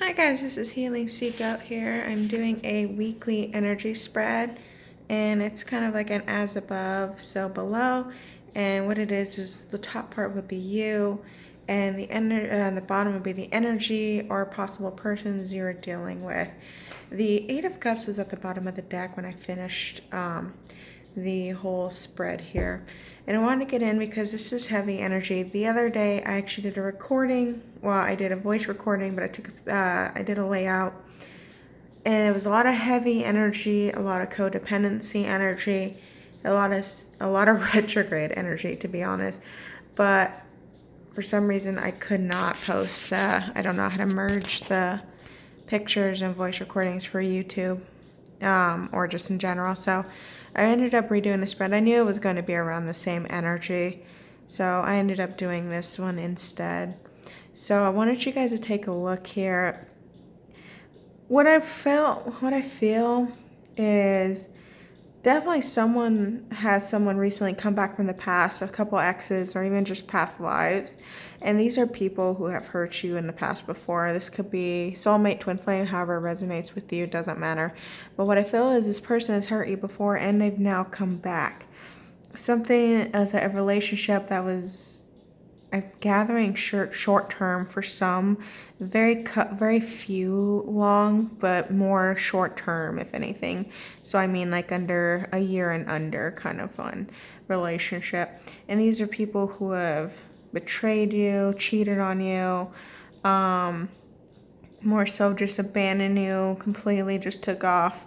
Hi guys, this is Healing Seekout here. I'm doing a weekly energy spread and it's kind of like an as above, so below. And what it is the top part would be you and the bottom would be the energy or possible persons you're dealing with. The Eight of Cups was at the bottom of the deck when I finished the whole spread here. And I wanted to get in because this is heavy energy. The other day I actually did a recording. Well, I did a voice recording, but I did a layout. And it was a lot of heavy energy, a lot of codependency energy, a lot of retrograde energy, to be honest. But for some reason I could not post I don't know how to merge the pictures and voice recordings for YouTube or just in general. So I ended up redoing the spread. I knew it was going to be around the same energy, so I ended up doing this one instead. So I wanted you guys to take a look here. What I feel is definitely someone recently come back from the past, a couple exes or even just past lives. And these are people who have hurt you in the past before. This could be soulmate, twin flame, however it resonates with you, doesn't matter. But what I feel is this person has hurt you before and they've now come back. Something as a relationship that was, I'm gathering short term for some, very few long, but more short term, if anything. So I mean like under a year and under kind of fun relationship. And these are people who have betrayed you, cheated on you, more so just abandoned you completely, just took off,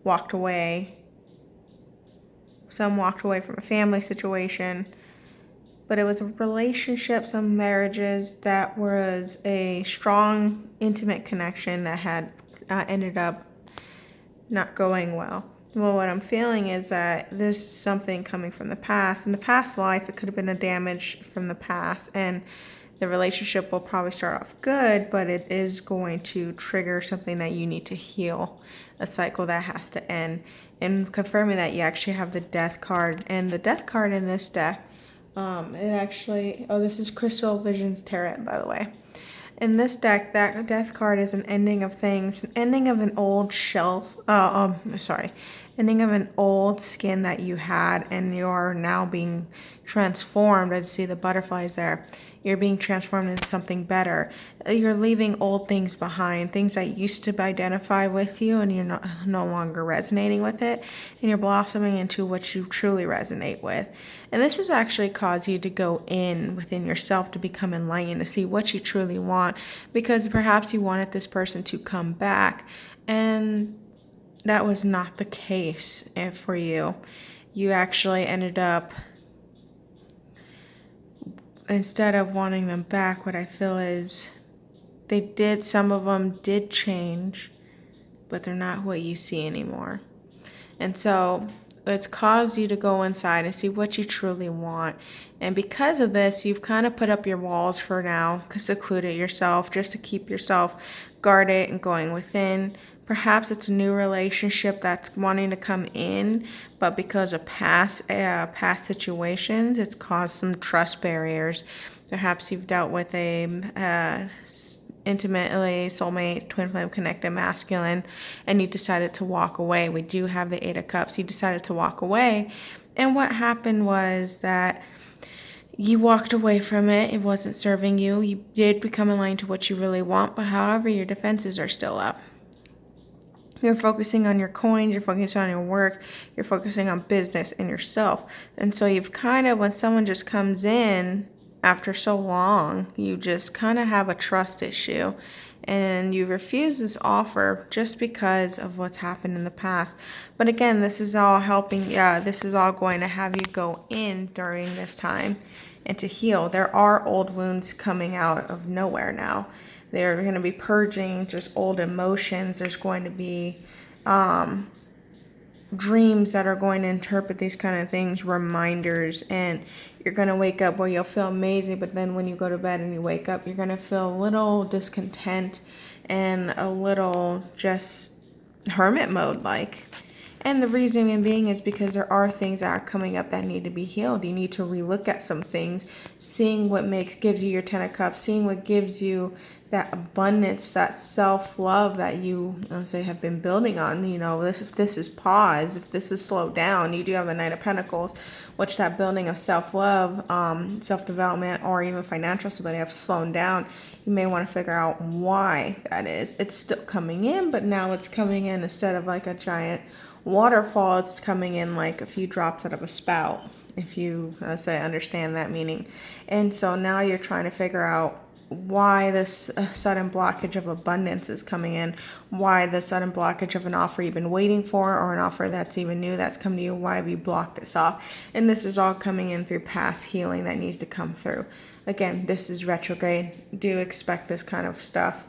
walked away. Some walked away from a family situation. But it was a relationship, some marriages that was a strong, intimate connection that had ended up not going well. Well, what I'm feeling is that there's something coming from the past. In the past life, it could have been a damage from the past, and the relationship will probably start off good, but it is going to trigger something that you need to heal, a cycle that has to end. And confirming that, you actually have the Death card, and the Death card in this deck, this is Crystal Visions Tarot, by the way. In this deck, that Death card is an ending of things, an ending of an old ending of an old skin that you had, and you are now being transformed. I see the butterflies there. You're being transformed into something better. You're leaving old things behind, things that used to identify with you, and you're no longer resonating with it, and you're blossoming into what you truly resonate with. And this has actually caused you to go within yourself to become enlightened, to see what you truly want, because perhaps you wanted this person to come back, and that was not the case for you. You actually ended up, instead of wanting them back, what I feel is some of them did change, but they're not what you see anymore. And so it's caused you to go inside and see what you truly want. And because of this, you've kind of put up your walls for now, secluded yourself just to keep yourself guarded and going within. Perhaps it's a new relationship that's wanting to come in, but because of past situations, it's caused some trust barriers. Perhaps you've dealt with a intimately soulmate, twin flame connected masculine, and you decided to walk away. We do have the Eight of Cups. You decided to walk away, and what happened was that you walked away from it. It wasn't serving you. You did become aligned to what you really want, but however, your defenses are still up. You're focusing on your coins, you're focusing on your work, you're focusing on business and yourself. And so you've kind of, when someone just comes in after so long, you just kind of have a trust issue. And you refuse this offer just because of what's happened in the past. But again, this is all this is all going to have you go in during this time and to heal. There are old wounds coming out of nowhere now. They're going to be purging just old emotions. There's going to be dreams that are going to interpret these kind of things, reminders, and you're going to wake up where you'll feel amazing, but then when you go to bed and you wake up, you're going to feel a little discontent and a little just hermit mode like. And the reason being is because there are things that are coming up that need to be healed. You need to relook at some things, seeing what gives you your 10 of Cups, seeing what gives you that abundance, that self-love that you, say, have been building on. You know, if this is pause, if this is slowed down, you do have the Knight of Pentacles, which that building of self-love, self-development, or even financial stability have slowed down. You may want to figure out why that is. It's still coming in, but now it's coming in instead of like a giant waterfall, it's coming in like a few drops out of a spout, if you say understand that meaning. And so now you're trying to figure out why this sudden blockage of abundance is coming in, why the sudden blockage of an offer you've been waiting for, or an offer that's even new that's come to you. Why have you blocked this off? And this is all coming in through past healing that needs to come through. Again, this is retrograde. Do expect this kind of stuff.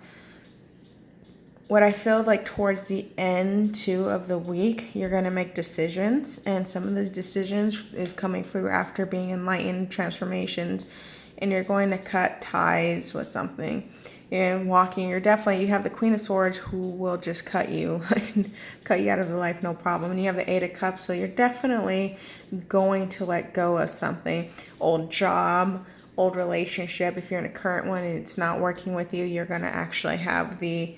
What I feel like towards the end too of the week, you're going to make decisions, and some of those decisions is coming through after being enlightened transformations, and you're going to cut ties with something. And walking, you have the Queen of Swords who will just cut you out of the life, no problem. And you have the Eight of Cups, so you're definitely going to let go of something. Old job, old relationship. If you're in a current one and it's not working with you, you're going to actually have the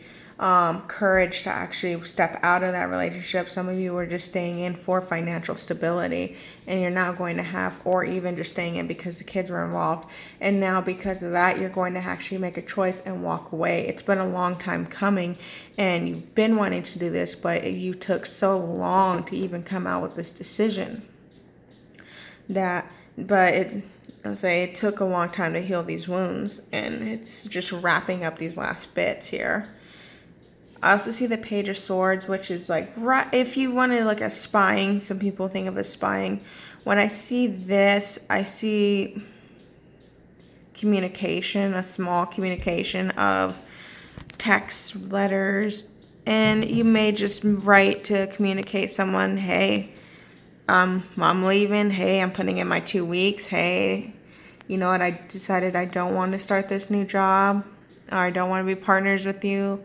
courage to actually step out of that relationship. Some of you are just staying in for financial stability, and you're now going to have, or even just staying in because the kids were involved. And now because of that, you're going to actually make a choice and walk away. It's been a long time coming, and you've been wanting to do this, but you took so long to even come out with this decision it took a long time to heal these wounds, and it's just wrapping up these last bits here. I also see the Page of Swords, which is like, if you want to look at spying, some people think of as spying. When I see this, I see communication, a small communication of text, letters, and you may just write to communicate someone, hey, I'm leaving. Hey, I'm putting in my 2 weeks. Hey, you know what? I decided I don't want to start this new job, or I don't want to be partners with you.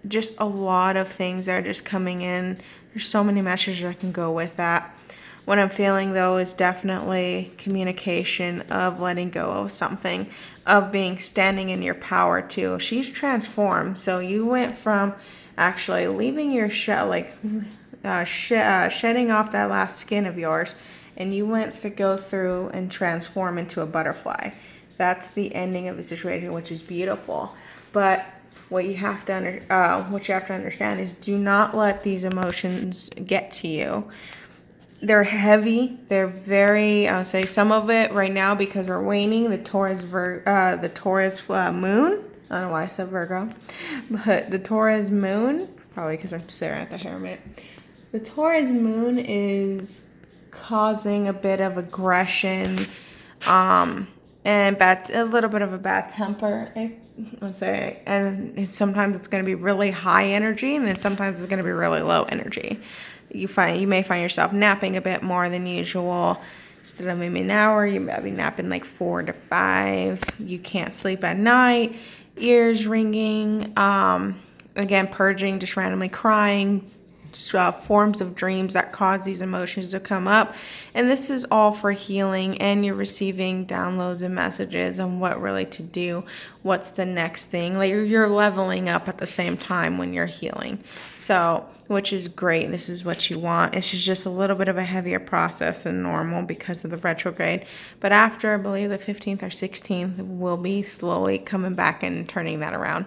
Just a lot of things are just coming in. There's so many messages I can go with that. What I'm feeling though is definitely communication of letting go of something, of standing in your power too. She's transformed. So you went from actually leaving your shell, shedding off that last skin of yours, and you went to go through and transform into a butterfly. That's the ending of the situation, which is beautiful. But what you have to understand is, do not let these emotions get to you. They're heavy. They're very, I'll say some of it right now because we're waning. The Taurus moon. I don't know why I said Virgo, but the Taurus moon, probably because I'm staring at the hermit. The Taurus moon is causing a bit of aggression, and a little bit of a bad temper. And sometimes it's going to be really high energy, and then sometimes it's going to be really low energy. You may find yourself napping a bit more than usual. Instead of maybe an hour, you might be napping like 4 to 5. You can't sleep at night. Ears ringing. Again, purging, just randomly crying. Forms of dreams that cause these emotions to come up, and this is all for healing, and you're receiving downloads and messages on what really to do, what's the next thing. Like you're leveling up at the same time when you're healing, so which is great. This is what you want. It's just a little bit of a heavier process than normal because of the retrograde, but after I believe the 15th or 16th, we'll be slowly coming back and turning that around.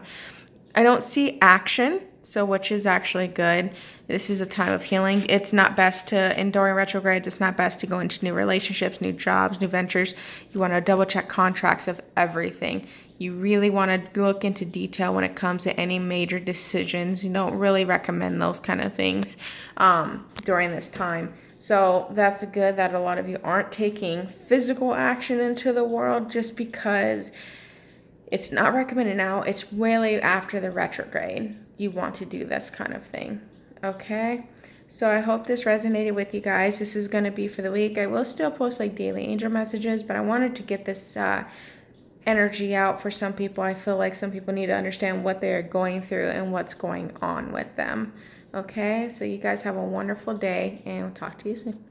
I don't see action, so which is actually good. This is a time of healing. It's not best to, during retrogrades, it's not best to go into new relationships, new jobs, new ventures. You want to double check contracts of everything. You really want to look into detail when it comes to any major decisions. You don't really recommend those kind of things during this time. So that's good that a lot of you aren't taking physical action into the world just because it's not recommended now. It's really after the retrograde. You want to do this kind of thing. Okay? So I hope this resonated with you guys. This is going to be for the week. I will still post like daily angel messages, but I wanted to get this energy out for some people. I feel like some people need to understand what they're going through and what's going on with them. Okay, so you guys have a wonderful day, and we'll talk to you soon.